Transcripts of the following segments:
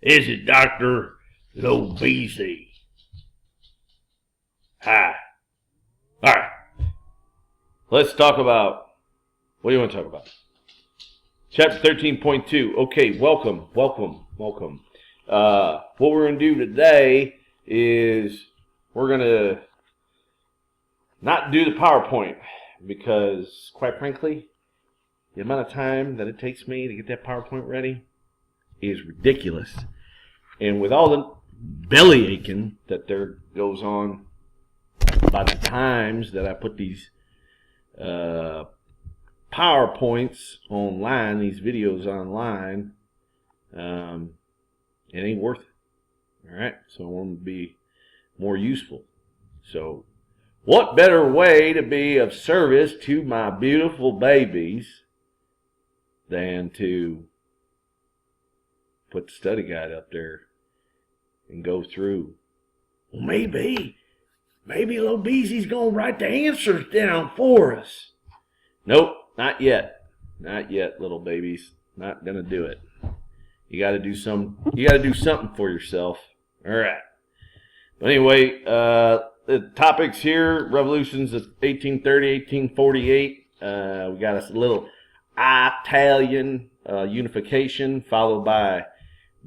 This is Dr. Lob-EZ. Hi. All right. Let's talk about, what do you want to talk about? Chapter 13.2. Okay, welcome. What we're going to do today is we're going to not do the PowerPoint because, quite frankly, the amount of time that it takes me to get that PowerPoint ready is ridiculous. And with all the belly aching that there goes on by the times that I put these PowerPoints online, these videos online, it ain't worth it. All right, so I want to be more useful. So what better way to be of service to my beautiful babies than to put the study guide up there and go through. Well, maybe Lob-EZ's going to write the answers down for us. Nope, not yet. Not yet, little babies. Not going to do it. You got to do something for yourself. All right. But anyway, the topics here, revolutions of 1830, 1848. We got a little Italian unification, followed by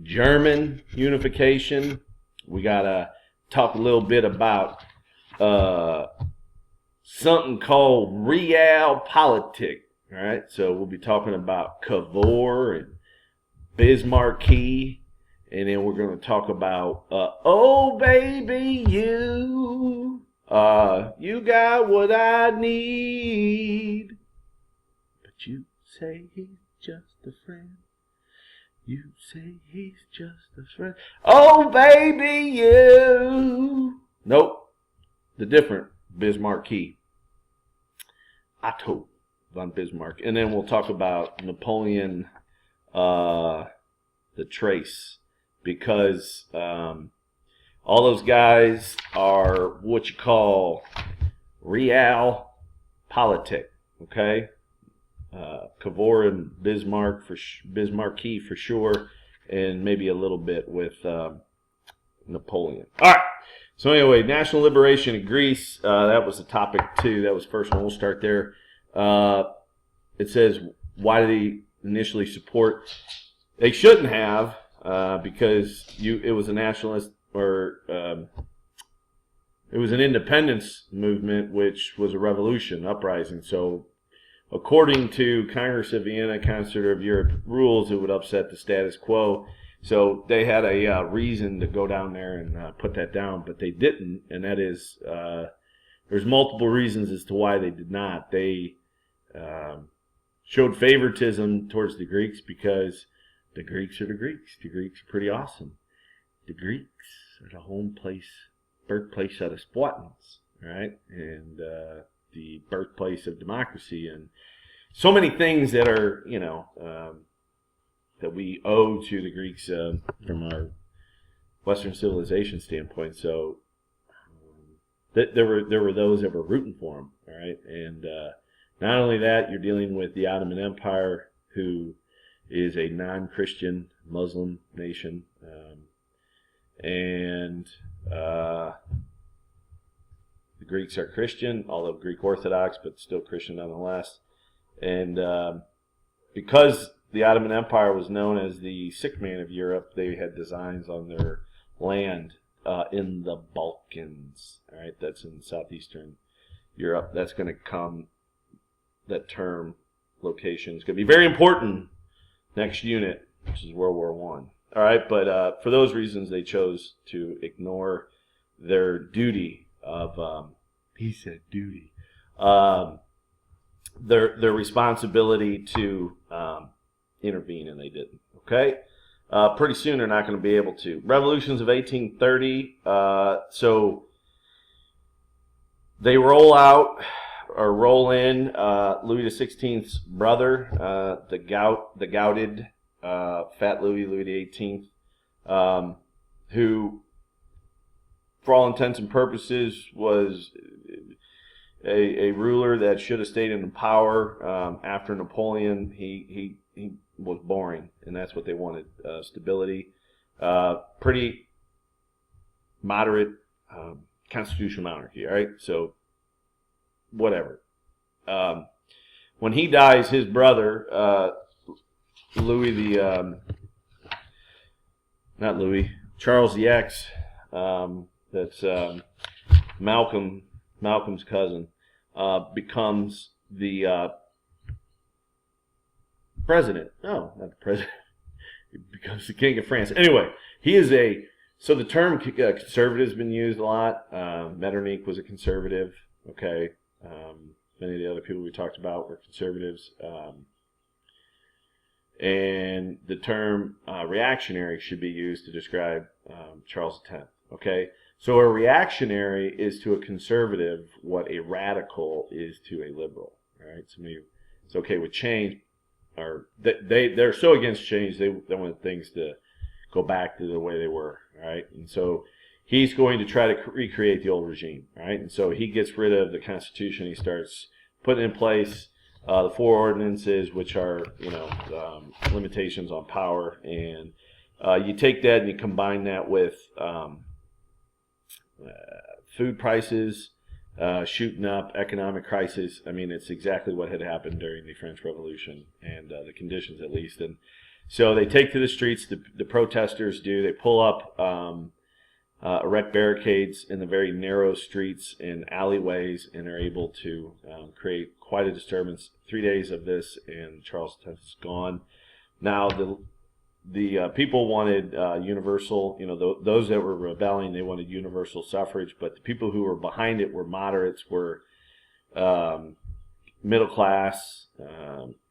German unification. We got to talk a little bit about something called Realpolitik. All right, so we'll be talking about Cavour and Bismarck, and then we're going to talk about oh baby, you got what I need, but you say he's just a friend. You say he's just a friend. Oh baby, you. Nope, the different Bismarck. Otto von Bismarck. And then we'll talk about Napoleon, the Trace, because all those guys are what you call Realpolitik, okay? Cavour and Bismarck Bismarcky for sure, and maybe a little bit with Napoleon. All right. So anyway, national liberation of Greece. That was the topic 2. That was the first one. We'll start there. It says, why did he initially support? They shouldn't have, because it was a nationalist or it was an independence movement, which was a revolution, uprising. So according to Congress of Vienna, Concert of Europe rules, it would upset the status quo. So they had a reason to go down there and put that down, but they didn't, and that is there's multiple reasons as to why they did not. They showed favoritism towards the Greeks because the Greeks are the Greeks. The Greeks are pretty awesome. The Greeks are the birthplace of the Spartans, right? And the birthplace of democracy, and so many things that are, that we owe to the Greeks from our Western civilization standpoint. So there were those that were rooting for them, all right? And not only that, you're dealing with the Ottoman Empire, who is a non-Christian Muslim nation, and the Greeks are Christian, although Greek Orthodox, but still Christian nonetheless. And because the Ottoman Empire was known as the sick man of Europe, they had designs on their land in the Balkans. All right, that's in southeastern Europe. That's going to come, that term, location is going to be very important next unit, which is World War I. All right, but for those reasons, they chose to ignore their duty of, he said duty, their responsibility to intervene, and they didn't. Okay, pretty soon they're not going to be able to. Revolutions of 1830. So they roll in Louis XVI's brother, the gouted Fat Louis XVIII, who, for all intents and purposes, was a ruler that should have stayed in power after Napoleon. He was boring, and that's what they wanted, stability. Pretty moderate constitutional monarchy, all right? So, whatever. When he dies, his brother, Charles the X, that's Malcolm's cousin, becomes the president. No, not the president. He becomes the king of France. Anyway, he is so the term conservative has been used a lot. Metternich was a conservative, okay? Many of the other people we talked about were conservatives. And the term reactionary should be used to describe Charles X, okay? So a reactionary is to a conservative what a radical is to a liberal, right? Somebody is okay with change, or they're so against change they want things to go back to the way they were, right? And so he's going to try to recreate the old regime, right? And so he gets rid of the Constitution. He starts putting in place the 4 ordinances, which are, limitations on power. And you take that and you combine that with food prices shooting up, economic crisis. I mean, it's exactly what had happened during the French Revolution, and the conditions at least. And so they take to the streets, the protesters do. They pull up, erect barricades in the very narrow streets and alleyways, and are able to create quite a disturbance. 3 days of this, and Charles X is gone. Now, the people wanted universal, those that were rebelling, they wanted universal suffrage, but the people who were behind it were moderates, were middle class,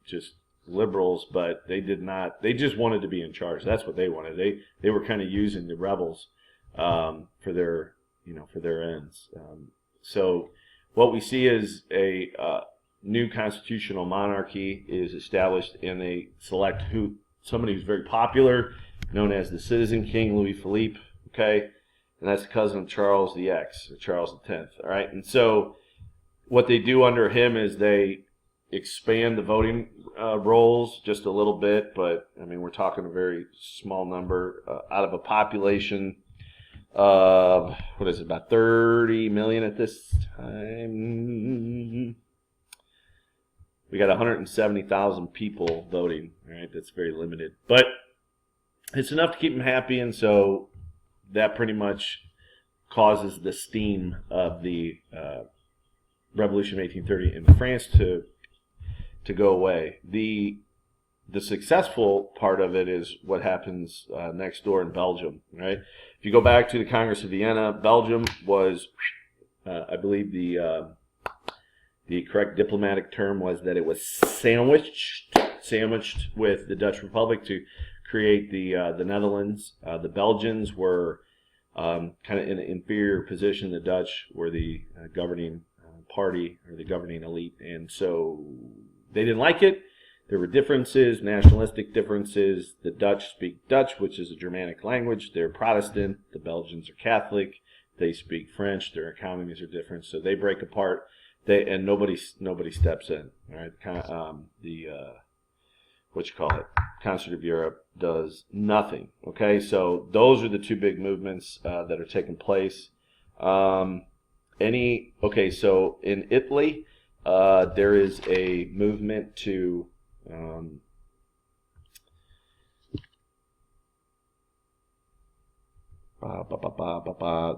just liberals, but they did not, they just wanted to be in charge. That's what they wanted. They were kind of using the rebels for their ends. So what we see is a new constitutional monarchy is established, and they select somebody who's very popular, known as the Citizen King, Louis Philippe, okay? And that's the cousin of Charles the X, or Charles X, all right? And so what they do under him is they expand the voting rolls just a little bit, but, I mean, we're talking a very small number out of a population of, about 30 million at this time. We got 170,000 people voting, right? That's very limited. But it's enough to keep them happy, and so that pretty much causes the steam of the Revolution of 1830 in France to go away. The successful part of it is what happens next door in Belgium, right? If you go back to the Congress of Vienna, Belgium was, I believe the correct diplomatic term was that it was sandwiched with the Dutch Republic to create the Netherlands. The Belgians were kind of in an inferior position. The Dutch were the governing party, or the governing elite, and so they didn't like it. There were differences, nationalistic differences. The Dutch speak Dutch, which is a Germanic language. They're Protestant. The Belgians are Catholic. They speak French. Their economies are different, so they break apart. And nobody steps in. All right, Concert of Europe does nothing. Okay, so those are the two big movements that are taking place. So in Italy, there is a movement to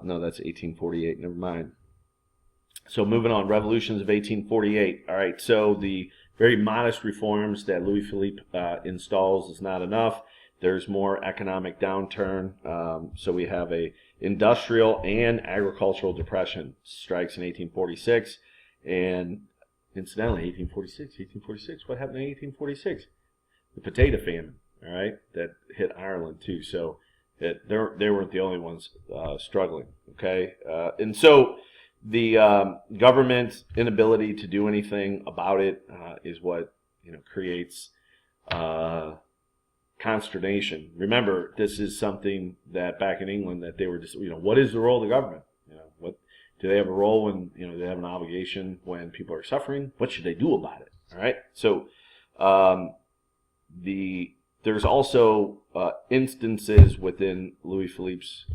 no, that's 1848. Never mind. So moving on, revolutions of 1848. All right, so the very modest reforms that Louis Philippe installs is not enough. There's more economic downturn. So we have a industrial and agricultural depression strikes in 1846. And incidentally, 1846, what happened in 1846? The potato famine, all right, that hit Ireland too. So they weren't the only ones struggling, okay? And so the government's inability to do anything about it is what creates consternation. Remember, this is something that back in England that they were just what is the role of the government? What do they have a role when they have an obligation when people are suffering? What should they do about it? All right. So there's also instances within Louis Philippe's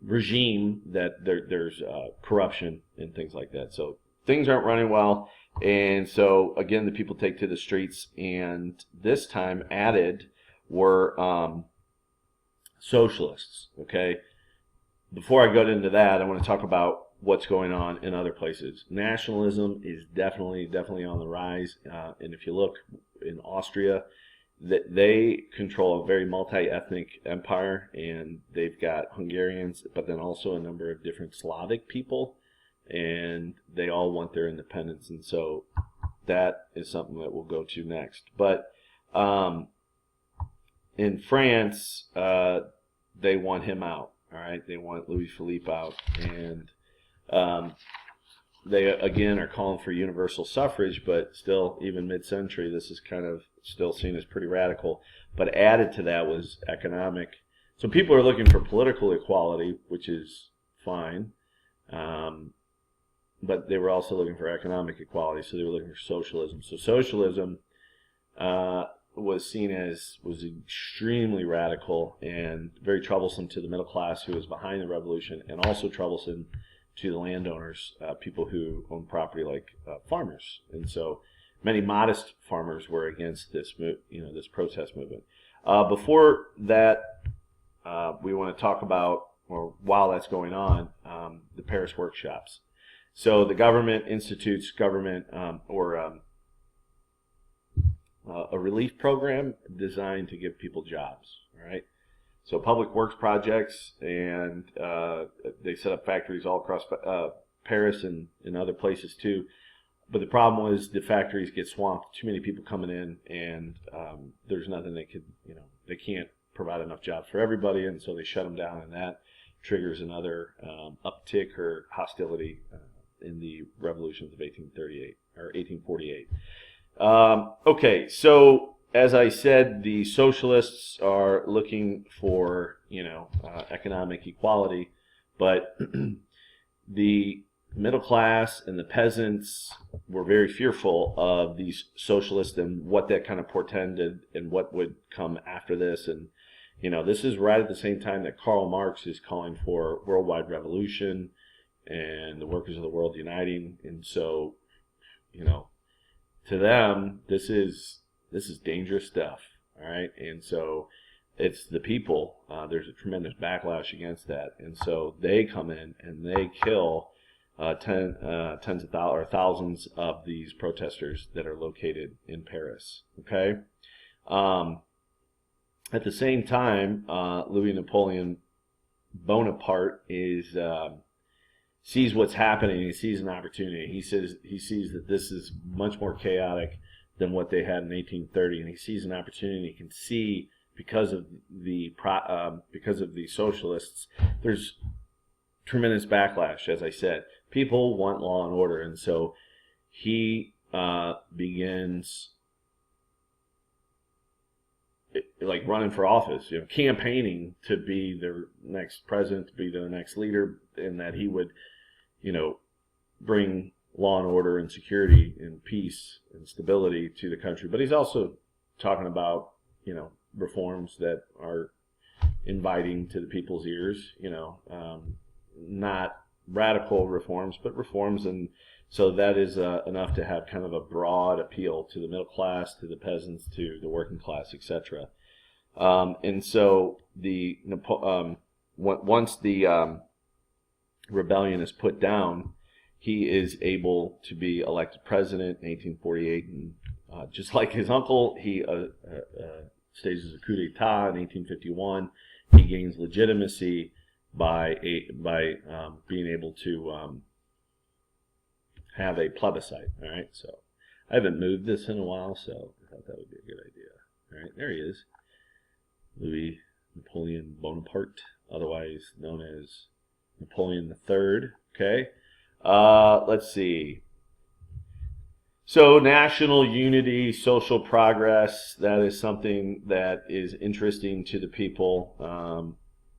regime that there's corruption and things like that. So things aren't running well. And so, again, the people take to the streets. And this time added were socialists, okay? Before I go into that, I want to talk about what's going on in other places. Nationalism is definitely on the rise. And if you look in Austria, they control a very multi-ethnic empire, and they've got Hungarians, but then also a number of different Slavic people, and they all want their independence. And so that is something that we'll go to next. But in France, they want him out. All right, they want Louis Philippe out, and they again are calling for universal suffrage, but still, even mid-century, this is kind of still seen as pretty radical. But added to that was economic. So people are looking for political equality, which is fine, but they were also looking for economic equality. So they were looking for socialism. So socialism was seen as extremely radical and very troublesome to the middle class who was behind the revolution, and also troublesome to the landowners, people who own property like farmers. And so many modest farmers were against this, this protest movement. Before that, we want to talk about, or while that's going on, the Paris workshops. So the government institutes a relief program designed to give people jobs. All right. So public works projects, and they set up factories all across Paris and in other places too. But the problem was the factories get swamped, too many people coming in, and there's nothing they could, they can't provide enough jobs for everybody, and so they shut them down, and that triggers another uptick or hostility in the revolutions of 1838 or 1848. Okay, so as I said, the socialists are looking for, economic equality, but the middle class and the peasants were very fearful of these socialists and what that kind of portended and what would come after this. And, this is right at the same time that Karl Marx is calling for worldwide revolution and the workers of the world uniting. And so, to them, this is dangerous stuff, all right? And so it's the people. There's a tremendous backlash against that, and so they come in and they kill tens of thousands of these protesters that are located in Paris. Okay. At the same time, Louis Napoleon Bonaparte sees what's happening. He sees an opportunity. He sees that this is much more chaotic than what they had in 1830, and he sees an opportunity. He can see because of the socialists, there's tremendous backlash. As I said, people want law and order, and so he begins like running for office, campaigning to be their next president, to be their next leader, and that he would, bring law and order and security and peace and stability to the country. But he's also talking about, reforms that are inviting to the people's ears, not radical reforms, but reforms. And so that is enough to have kind of a broad appeal to the middle class, to the peasants, to the working class, etc. And so once the rebellion is put down, he is able to be elected president in 1848, and just like his uncle, he stages a coup d'état in 1851. He gains legitimacy by being able to have a plebiscite. All right, so I haven't moved this in a while, so I thought that would be a good idea. All right, there he is, Louis Napoleon Bonaparte, otherwise known as Napoleon III. Okay. Let's see. So national unity, social progress, that is something that is interesting to the people.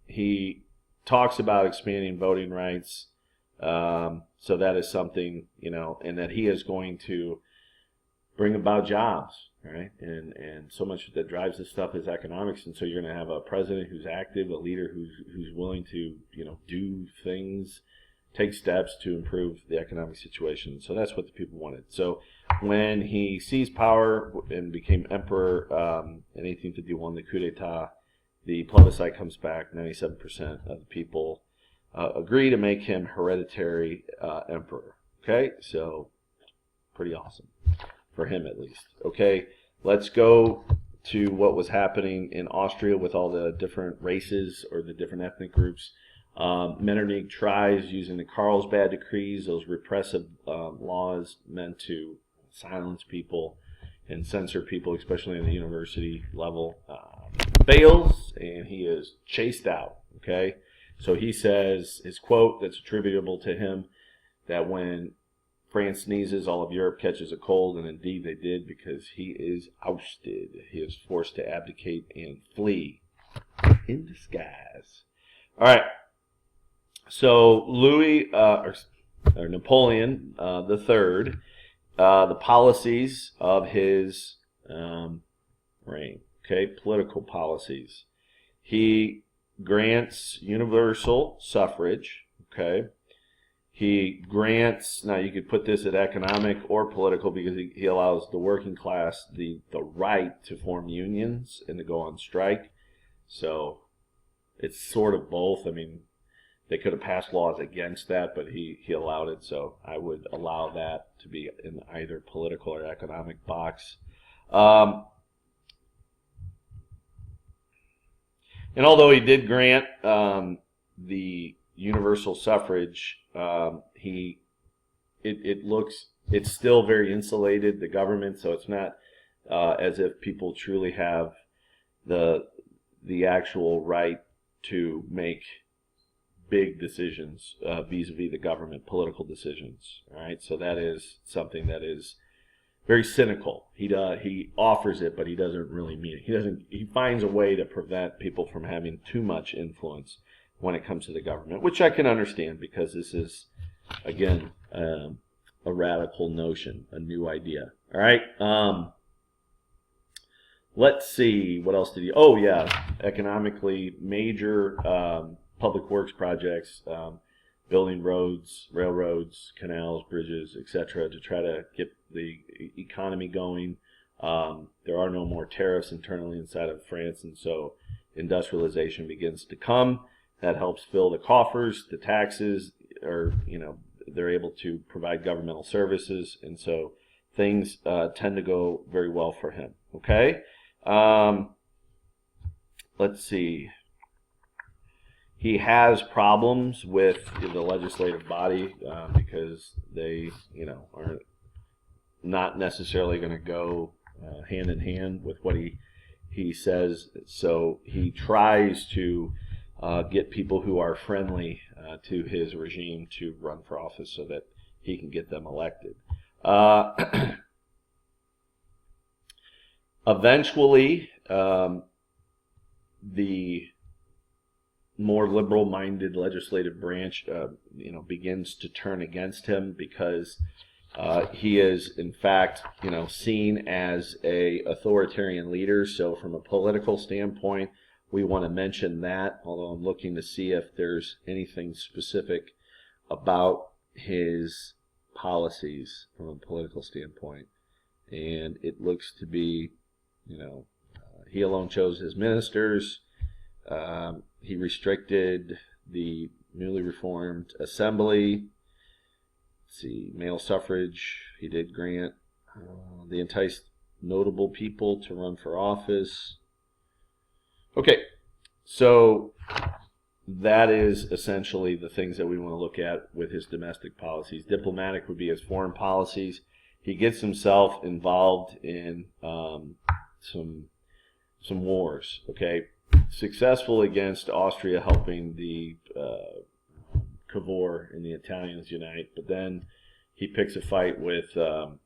He talks about expanding voting rights. So that is something, and that he is going to bring about jobs. All right, and so much that drives this stuff is economics, and so you're going to have a president who's active, a leader who's willing to do things, take steps to improve the economic situation. So that's what the people wanted. So when he seized power and became emperor in 1851, the coup d'état, the plebiscite comes back. 97% of the people agree to make him hereditary emperor. Okay, so pretty awesome. For him at least. Okay, let's go to what was happening in Austria with all the different races or the different ethnic groups. Metternich tries using the Carlsbad decrees, those repressive laws meant to silence people and censor people, especially in the university level. Fails, and he is chased out. Okay, so he says, his quote that's attributable to him, that when France sneezes, all of Europe catches a cold, and indeed they did, because he is ousted. He is forced to abdicate and flee in disguise. All right. So Louis or Napoleon the Third, the policies of his reign. Okay, political policies. He grants universal suffrage. Okay. He grants, now you could put this at economic or political, because he allows the working class the right to form unions and to go on strike. So it's sort of both. I mean, they could have passed laws against that, but he allowed it. So I would allow that to be in either political or economic box. And although he did grant the universal suffrage, it's still very insulated, the government, so it's not as if people truly have the actual right to make big decisions vis-a-vis the government, political decisions. All right, so that is something that is very cynical. He offers it, but he doesn't really mean it. He finds a way to prevent people from having too much influence when it comes to the government, which I can understand, because this is, again, a radical notion, a new idea. All right. Let's see. What else did he? Oh, yeah. Economically, major public works projects, building roads, railroads, canals, bridges, etc., to try to get the economy going. There are no more tariffs internally inside of France, and so industrialization begins to come. That helps fill the coffers, the taxes, or they're able to provide governmental services, and so things tend to go very well for him. Okay, let's see. He has problems with the legislative body because they, are not necessarily going to go hand in hand with what he says. So he tries to get people who are friendly to his regime to run for office so that he can get them elected. Eventually, the more liberal-minded legislative branch, begins to turn against him, because he is, in fact, seen as a authoritarian leader. So from a political standpoint, we want to mention that, although I'm looking to see if there's anything specific about his policies from a political standpoint. And it looks to be, he alone chose his ministers. He restricted the newly reformed assembly. Let's see, male suffrage. He did grant. They enticed notable people to run for office. Okay, so that is essentially the things that we want to look at with his domestic policies. Diplomatic would be his foreign policies. He gets himself involved in some wars. Okay, successful against Austria, helping the Cavour and the Italians unite, but then he picks a fight with Otto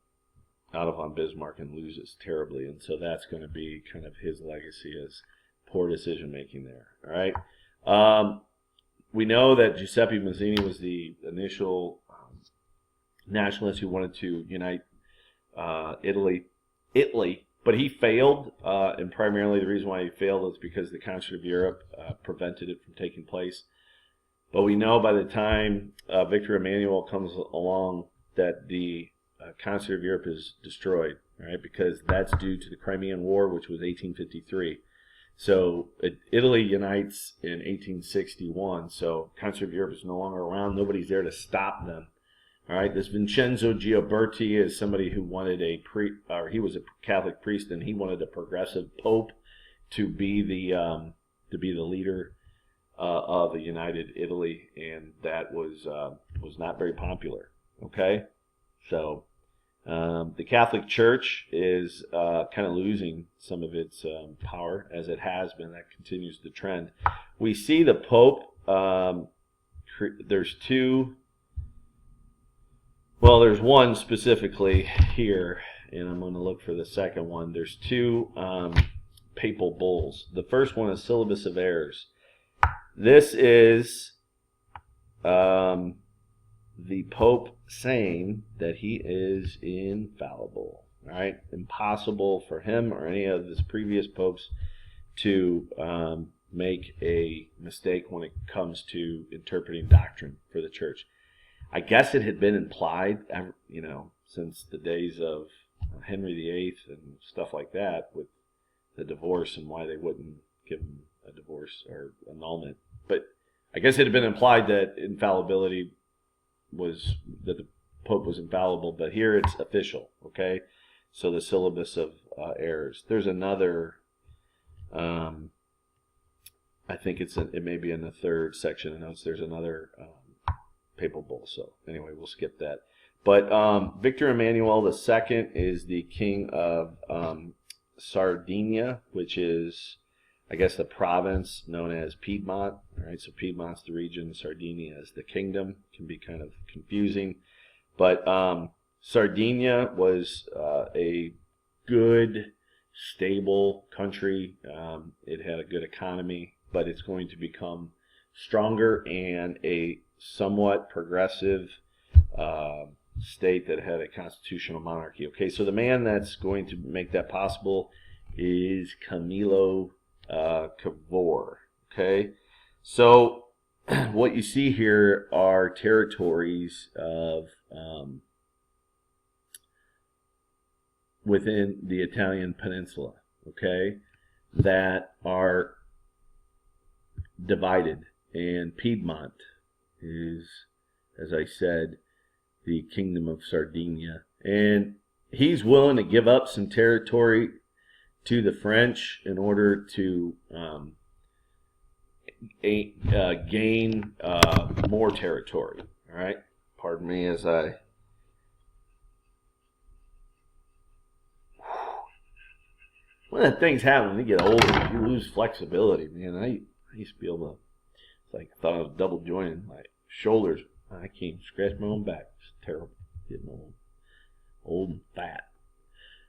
von Bismarck and loses terribly, and so that's going to be kind of his legacy, as poor decision making there. All right. We know that Giuseppe Mazzini was the initial nationalist who wanted to unite Italy But he failed, and primarily the reason why he failed is because the Concert of Europe prevented it from taking place. But we know by the time Victor Emmanuel comes along that the Concert of Europe is destroyed, right? Because that's due to the Crimean War, which was 1853. So Italy unites in 1861. So Concert of Europe is no longer around. Nobody's there to stop them. All right. This Vincenzo Gioberti is somebody who wanted he was a Catholic priest, and he wanted a progressive pope to be the leader of the United Italy, and that was not very popular. Okay, so the Catholic Church is kind of losing some of its power, as it has been. That continues the trend. We see the Pope. There's two. Well, there's one specifically here, and I'm going to look for the second one. There's two papal bulls. The first one is Syllabus of Errors. This is the Pope saying that he is infallible, right? Impossible for him or any of his previous popes to make a mistake when it comes to interpreting doctrine for the church. I guess it had been implied, since the days of Henry VIII and stuff like that, with the divorce and why they wouldn't give him a divorce or annulment. But I guess it had been implied that infallibility was, that the Pope was infallible, but here it's official, okay? So the Syllabus of Errors. There's another, I think it may be in the third section of notes. There's another papal bull. So anyway, we'll skip that. But Victor Emmanuel II is the king of Sardinia, which is, I guess, the province known as Piedmont. All right, so Piedmont's the region, Sardinia is the kingdom. Can be kind of confusing, but Sardinia was a good, stable country. It had a good economy, but it's going to become stronger and a somewhat progressive state that had a constitutional monarchy. Okay, so the man that's going to make that possible is Camilo Cavour. Okay, so what you see here are territories of within the Italian peninsula, okay, that are divided, and Piedmont is, as I said, the Kingdom of Sardinia, and he's willing to give up some territory to the French in order to gain more territory. All right, pardon me as I. One of the things happen when you get older, you lose flexibility, man. I used to be able to, it's like I thought I was double jointed. My shoulders, I can't scratch my own back. It's terrible. Getting old and fat.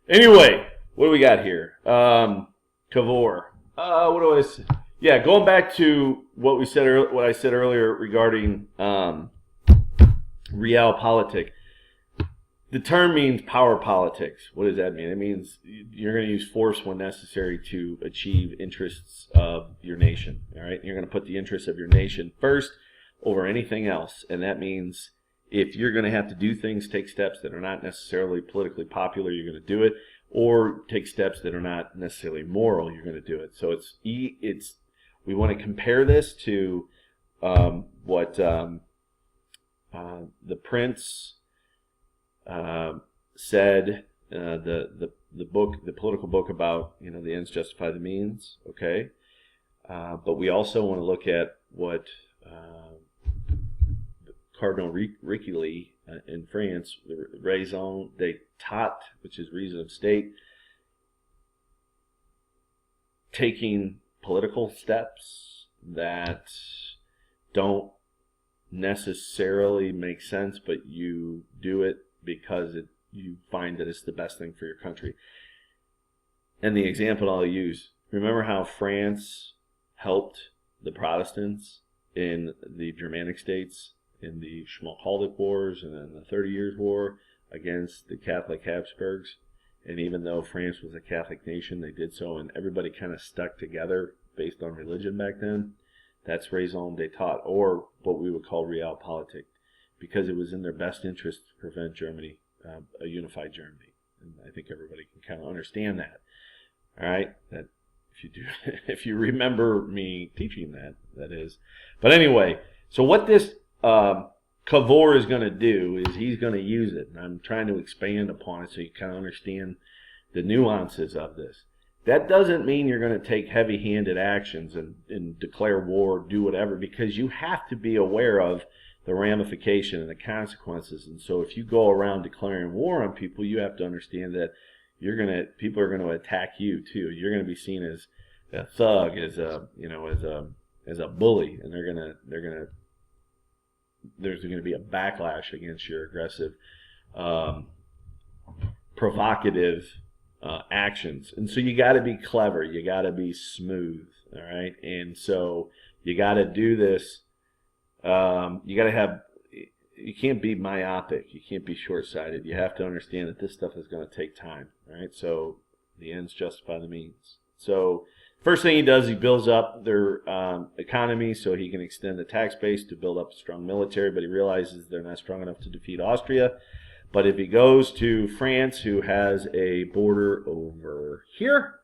Anyway, what do we got here? Cavour. What do I say? Yeah, going back to what I said earlier regarding Realpolitik. The term means power politics. What does that mean? It means you're going to use force when necessary to achieve interests of your nation. All right, you're going to put the interests of your nation first over anything else, and that means if you're going to have to do things, take steps that are not necessarily politically popular, you're going to do it, or take steps that are not necessarily moral, you're going to do it. So we want to compare this to what the Prince said, the political book about the ends justify the means. Okay, but we also want to look at what Cardinal Richelieu in France, the raison d'etat, which is reason of state, taking political steps that don't necessarily make sense, but you do it because you find that it's the best thing for your country. And the example I'll use, remember how France helped the Protestants in the Germanic states in the Schmalkaldic Wars and then the 30 Years' War against the Catholic Habsburgs? And even though France was a Catholic nation, they did so, and everybody kind of stuck together based on religion back then. That's raison d'etat, or what we would call Realpolitik, because it was in their best interest to prevent Germany, a unified Germany. And I think everybody can kind of understand that. All right, that if you do, if you remember me teaching that, that is. But anyway, so what this Cavour is going to do is he's going to use it, and I'm trying to expand upon it so you kind of understand the nuances of this. That doesn't mean you're going to take heavy-handed actions and declare war, do whatever, because you have to be aware of the ramification and the consequences. And so if you go around declaring war on people, you have to understand that people are going to attack you too. You're going to be seen as a thug, as a bully, and there's going to be a backlash against your aggressive, provocative actions. And so you got to be clever, you got to be smooth, all right? And so you got to do this. You can't be myopic. You can't be short-sighted. You have to understand that this stuff is going to take time, right? So the ends justify the means. So first thing he does, he builds up their economy so he can extend the tax base to build up a strong military, but he realizes they're not strong enough to defeat Austria. But if he goes to France, who has a border over here,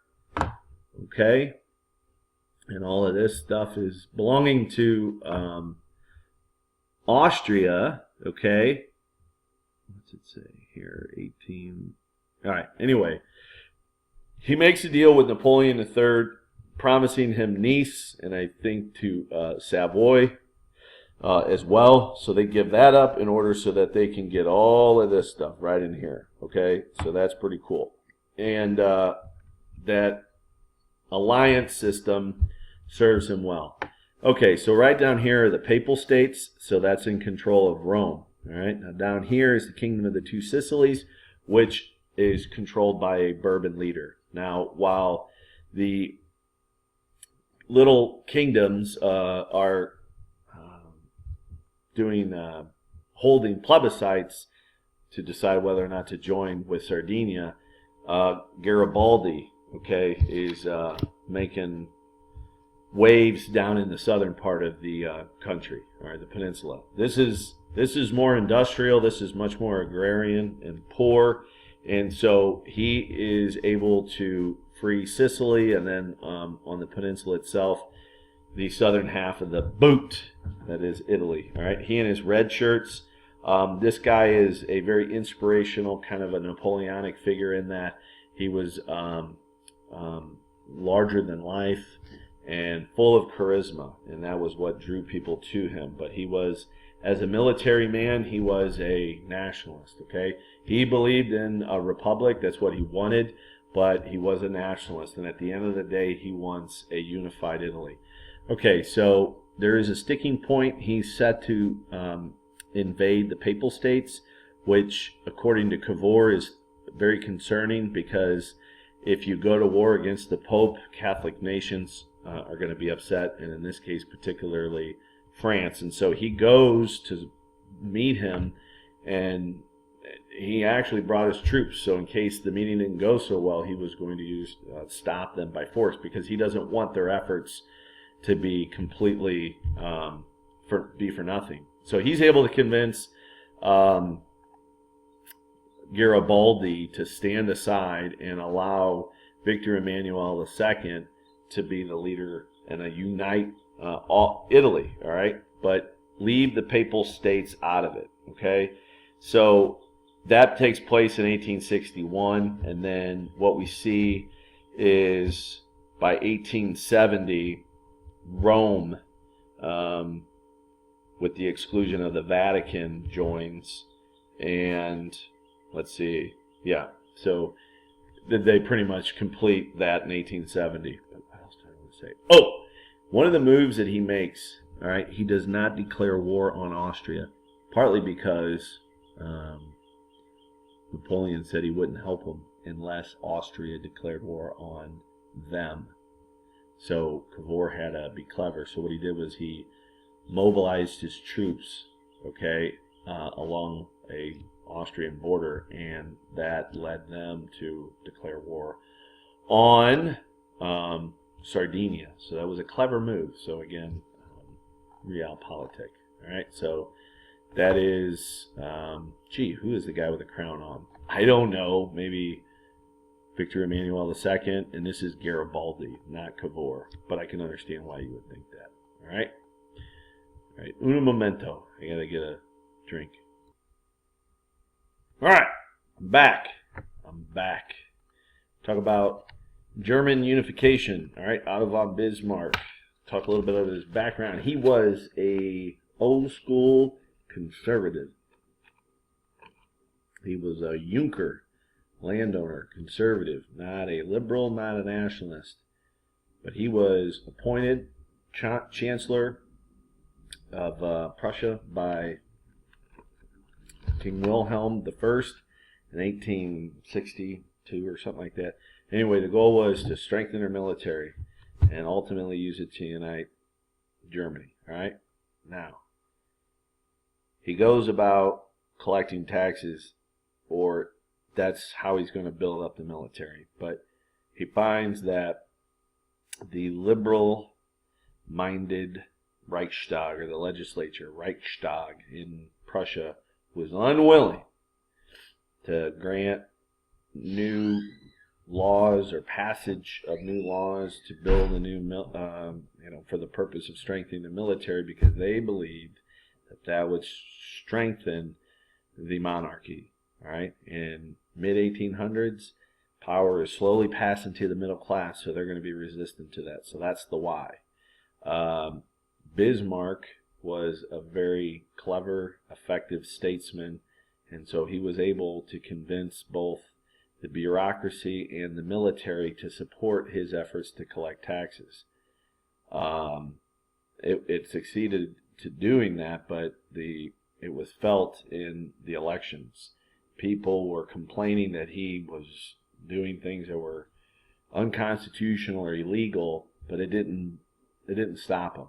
okay, and all of this stuff is belonging to Austria, okay, what's it say here, 18, all right, anyway, he makes a deal with Napoleon III, promising him Nice, and I think to Savoy as well, so they give that up in order so that they can get all of this stuff right in here, okay, so that's pretty cool, and that alliance system serves him well. Okay, so right down here are the Papal States, so that's in control of Rome. All right, now down here is the Kingdom of the Two Sicilies, which is controlled by a Bourbon leader. Now, while the little kingdoms are holding plebiscites to decide whether or not to join with Sardinia, Garibaldi, okay, is making waves down in the southern part of the country, or the peninsula. This is more industrial. This is much more agrarian and poor, and so he is able to free Sicily, and then on the peninsula itself, the southern half of the boot, that is Italy. All right, he and his red shirts. This guy is a very inspirational kind of a Napoleonic figure in that he was larger than life and full of charisma, and that was what drew people to him. But he was, as a military man, he was a nationalist, okay? He believed in a republic, that's what he wanted, but he was a nationalist, and at the end of the day, he wants a unified Italy. Okay, so there is a sticking point. He's set to invade the Papal States, which, according to Cavour, is very concerning, because if you go to war against the Pope, Catholic nations are going to be upset, and in this case particularly France. And so he goes to meet him, and he actually brought his troops, so in case the meeting didn't go so well, he was going to stop them by force, because he doesn't want their efforts to be completely for nothing. So he's able to convince Garibaldi to stand aside and allow Victor Emmanuel II to be the leader and unite Italy, all right? But leave the Papal States out of it, okay? So that takes place in 1861, and then what we see is by 1870, Rome, with the exclusion of the Vatican, joins, and let's see, yeah, so they pretty much complete that in 1870. Oh, one of the moves that he makes, all right, he does not declare war on Austria, partly because Napoleon said he wouldn't help him unless Austria declared war on them. So Cavour had to be clever. So what he did was he mobilized his troops, okay, along a Austrian border, and that led them to declare war on Sardinia. So that was a clever move. So again, Realpolitik. All right, so that is, gee, who is the guy with the crown on? I don't know. Maybe Victor Emmanuel II, and this is Garibaldi, not Cavour. But I can understand why you would think that. All right? All right, un momento. I got to get a drink. All right, I'm back. Talk about German unification. All right, Otto von Bismarck. Talk a little bit of his background. He was a old school conservative. He was a Junker, landowner, conservative, not a liberal, not a nationalist. But he was appointed Chancellor of Prussia by King Wilhelm I in 1862 or something like that. Anyway, the goal was to strengthen their military and ultimately use it to unite Germany. All right? Now, he goes about collecting taxes, or that's how he's going to build up the military. But he finds that the liberal-minded Reichstag, or the legislature, Reichstag in Prussia, was unwilling to grant new laws or passage of new laws to build a new, for the purpose of strengthening the military, because they believed that that would strengthen the monarchy. All right, in mid-1800s, power is slowly passing to the middle class, so they're going to be resistant to that. So that's the why. Bismarck was a very clever, effective statesman, and so he was able to convince both the bureaucracy and the military to support his efforts to collect taxes. It succeeded to doing that, but it was felt in the elections. People were complaining that he was doing things that were unconstitutional or illegal, but it didn't stop him.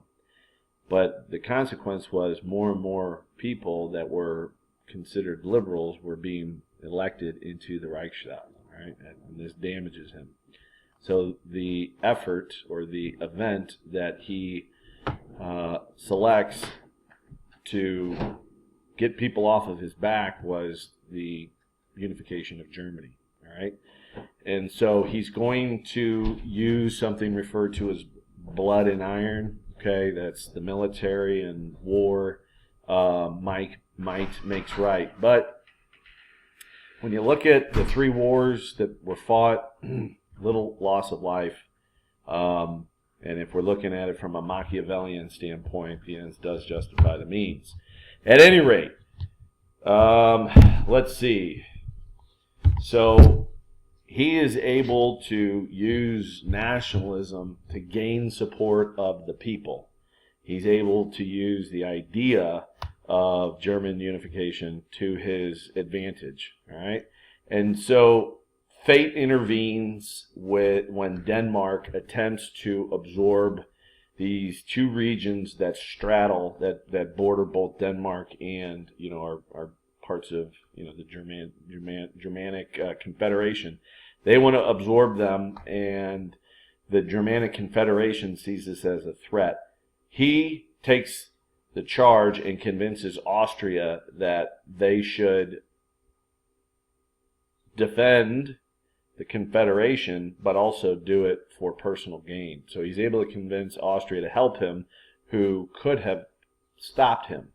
But the consequence was more and more people that were considered liberals were being elected into the Reichstag, right? And this damages him. So the effort, or the event that he selects to get people off of his back was the unification of Germany, all right? And so he's going to use something referred to as blood and iron, okay? That's the military and war, might makes right. But when you look at the three wars that were fought, little loss of life, and if we're looking at it from a Machiavellian standpoint, the ends does justify the means. At any rate, let's see. So he is able to use nationalism to gain support of the people. He's able to use the idea of German unification to his advantage. All right, and so fate intervenes when Denmark attempts to absorb these two regions that straddle, that border both Denmark and are parts of the Germanic Confederation. They want to absorb them, and the Germanic Confederation sees this as a threat. He takes the charge and convinces Austria that they should defend the Confederation, but also do it for personal gain. So he's able to convince Austria to help him, who could have stopped him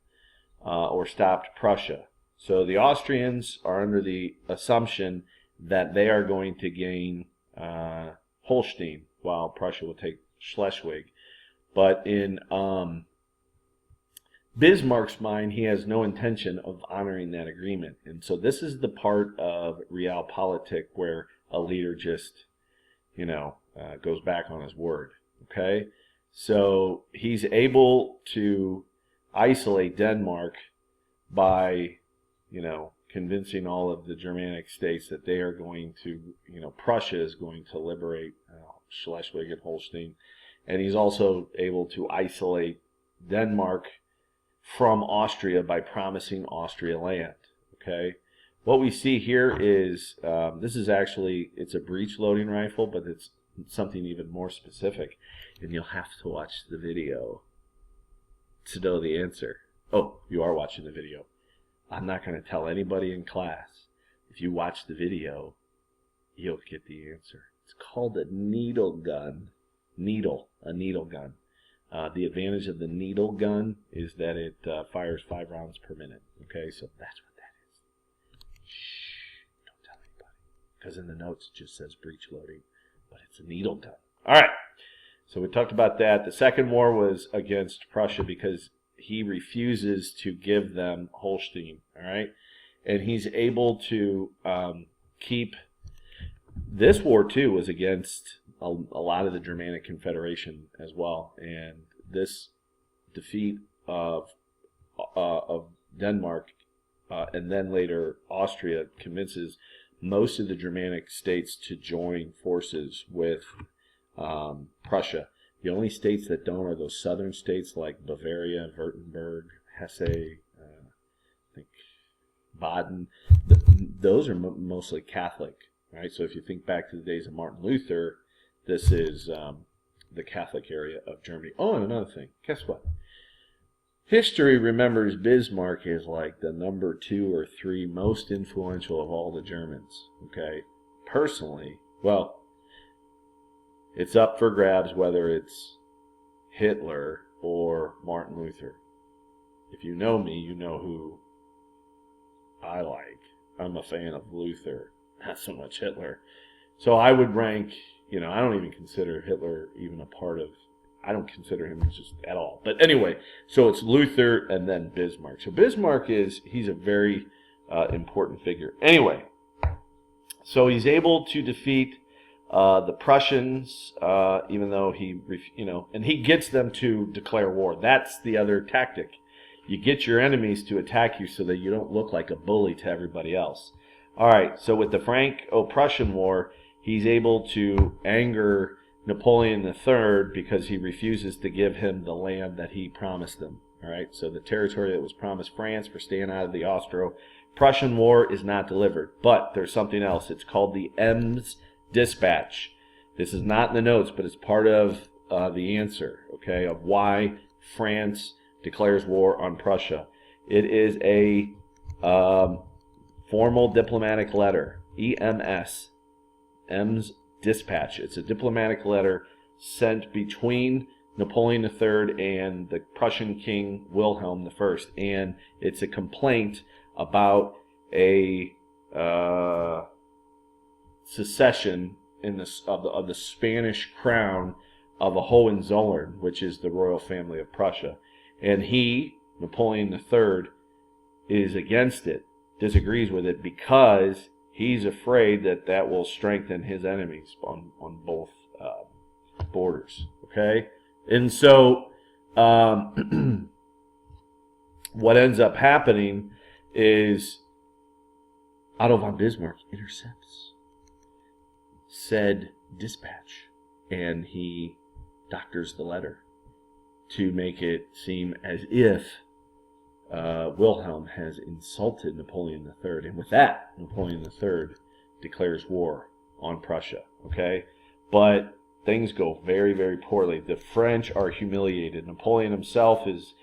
or stopped Prussia. So the Austrians are under the assumption that they are going to gain Holstein, while Prussia will take Schleswig. But in Bismarck's mind, he has no intention of honoring that agreement. And so this is the part of Realpolitik where a leader just, goes back on his word. Okay? So he's able to isolate Denmark by, convincing all of the Germanic states that they are going to, Prussia is going to liberate Schleswig and Holstein. And he's also able to isolate Denmark from Austria by promising Austria land. Okay? what we see here is, this is actually, it's a breech loading rifle, but it's something even more specific. And you'll have to watch the video to know the answer. Oh, you are watching the video. I'm not going to tell anybody in class. If you watch the video, you'll get the answer. It's called a needle gun. A needle gun. The advantage of the needle gun is that it fires 5 rounds per minute. Okay, so that's what that is. Shh, don't tell anybody. Because in the notes it just says breech loading, but it's a needle gun. All right, so we talked about that. The second war was against Prussia because he refuses to give them Holstein. All right, and he's able to keep. This war too was against a lot of the Germanic Confederation as well, and this defeat of Denmark and then later Austria convinces most of the Germanic states to join forces with Prussia. The only states that don't are those southern states like Bavaria, Württemberg, Hesse, I think Baden. Those are mostly Catholic. Right? So if you think back to the days of Martin Luther, this is the Catholic area of Germany. Oh, and another thing. Guess what? History remembers Bismarck as like the number 2 or 3 most influential of all the Germans. Okay? Personally, well, it's up for grabs whether it's Hitler or Martin Luther. If you know me, you know who I like. I'm a fan of Luther. Not so much Hitler. So I would rank, I don't even consider Hitler even a part of, I don't consider him just at all. But anyway, so it's Luther and then Bismarck. So Bismarck he's a very important figure. Anyway, so he's able to defeat the Prussians, even though and he gets them to declare war. That's the other tactic. You get your enemies to attack you so that you don't look like a bully to everybody else. All right, so with the Franco-Prussian War, he's able to anger Napoleon III because he refuses to give him the land that he promised him. All right, so the territory that was promised France for staying out of the Austro-Prussian War is not delivered. But there's something else. It's called the Ems Dispatch. This is not in the notes, but it's part of the answer, okay, of why France declares war on Prussia. It is a formal diplomatic letter, EMS, Ems Dispatch. It's a diplomatic letter sent between Napoleon III and the Prussian King Wilhelm I, and it's a complaint about a secession of the Spanish crown of a Hohenzollern, which is the royal family of Prussia, and Napoleon III, is against it. Disagrees with it because he's afraid that will strengthen his enemies on both borders. Okay, and so what ends up happening is Otto von Bismarck intercepts said dispatch, and he doctors the letter to make it seem as if Wilhelm has insulted Napoleon III, and with that, Napoleon III declares war on Prussia. Okay, but things go very, very poorly. The French are humiliated. Napoleon himself is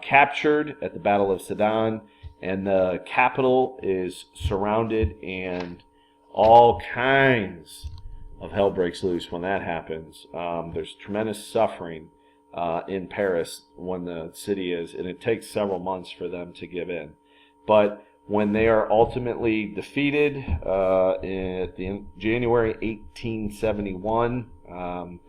captured at the Battle of Sedan, and the capital is surrounded, and all kinds of hell breaks loose when that happens. There's tremendous suffering in Paris when the city is, and it takes several months for them to give in. But when they are ultimately defeated in January 1871,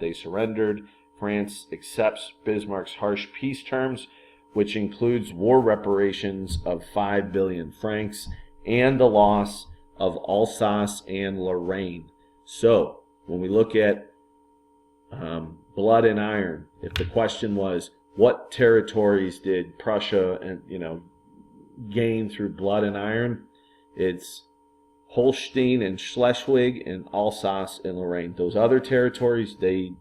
they surrendered. France accepts Bismarck's harsh peace terms, which includes war reparations of 5 billion francs and the loss of Alsace and Lorraine. So when we look at blood and iron, if the question was what territories did Prussia gain through blood and iron, it's Holstein and Schleswig and Alsace and Lorraine. Those other territories, they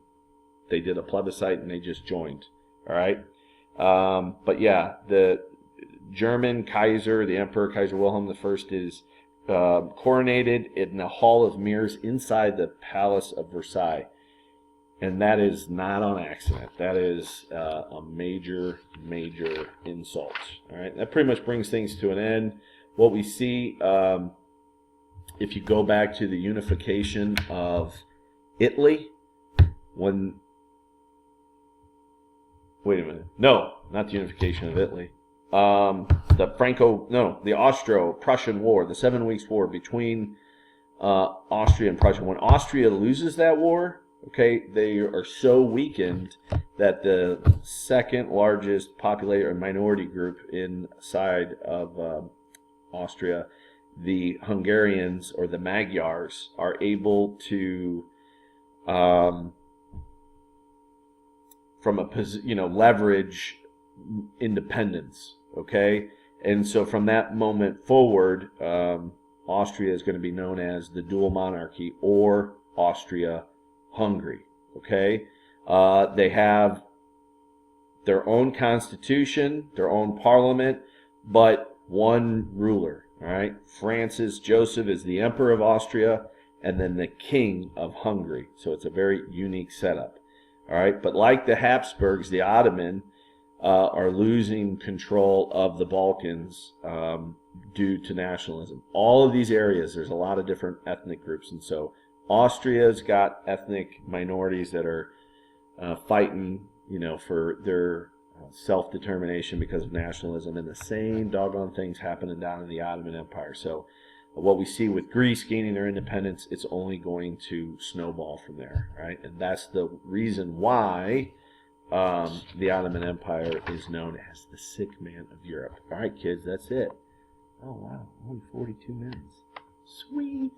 did a plebiscite and they just joined. All right, but yeah, the German Kaiser, the Emperor Kaiser Wilhelm I, is coronated in the Hall of Mirrors inside the Palace of Versailles. And that is not on accident. That is a major, major insult. All right, that pretty much brings things to an end. What we see, if you go back to the unification of Italy, when, wait a minute, no, not the unification of Italy. The Austro-Prussian War, the 7 Weeks War between Austria and Prussia. When Austria loses that war, okay, they are so weakened that the second largest populated or minority group inside of Austria, the Hungarians or the Magyars, are able to, leverage independence. Okay, and so from that moment forward, Austria is going to be known as the dual monarchy or Austria-Hungary. Okay, they have their own constitution, their own parliament, but one ruler. All right, Francis Joseph is the emperor of Austria, and then the king of Hungary. So it's a very unique setup. All right, but like the Habsburgs, the Ottoman are losing control of the Balkans due to nationalism. All of these areas, there's a lot of different ethnic groups, and so Austria's got ethnic minorities that are fighting, for their self-determination because of nationalism, and the same doggone things happening down in the Ottoman Empire. So what we see with Greece gaining their independence, it's only going to snowball from there, right? And that's the reason why the Ottoman Empire is known as the sick man of Europe. All right, kids, that's it. Oh, wow, only 42 minutes. Sweet.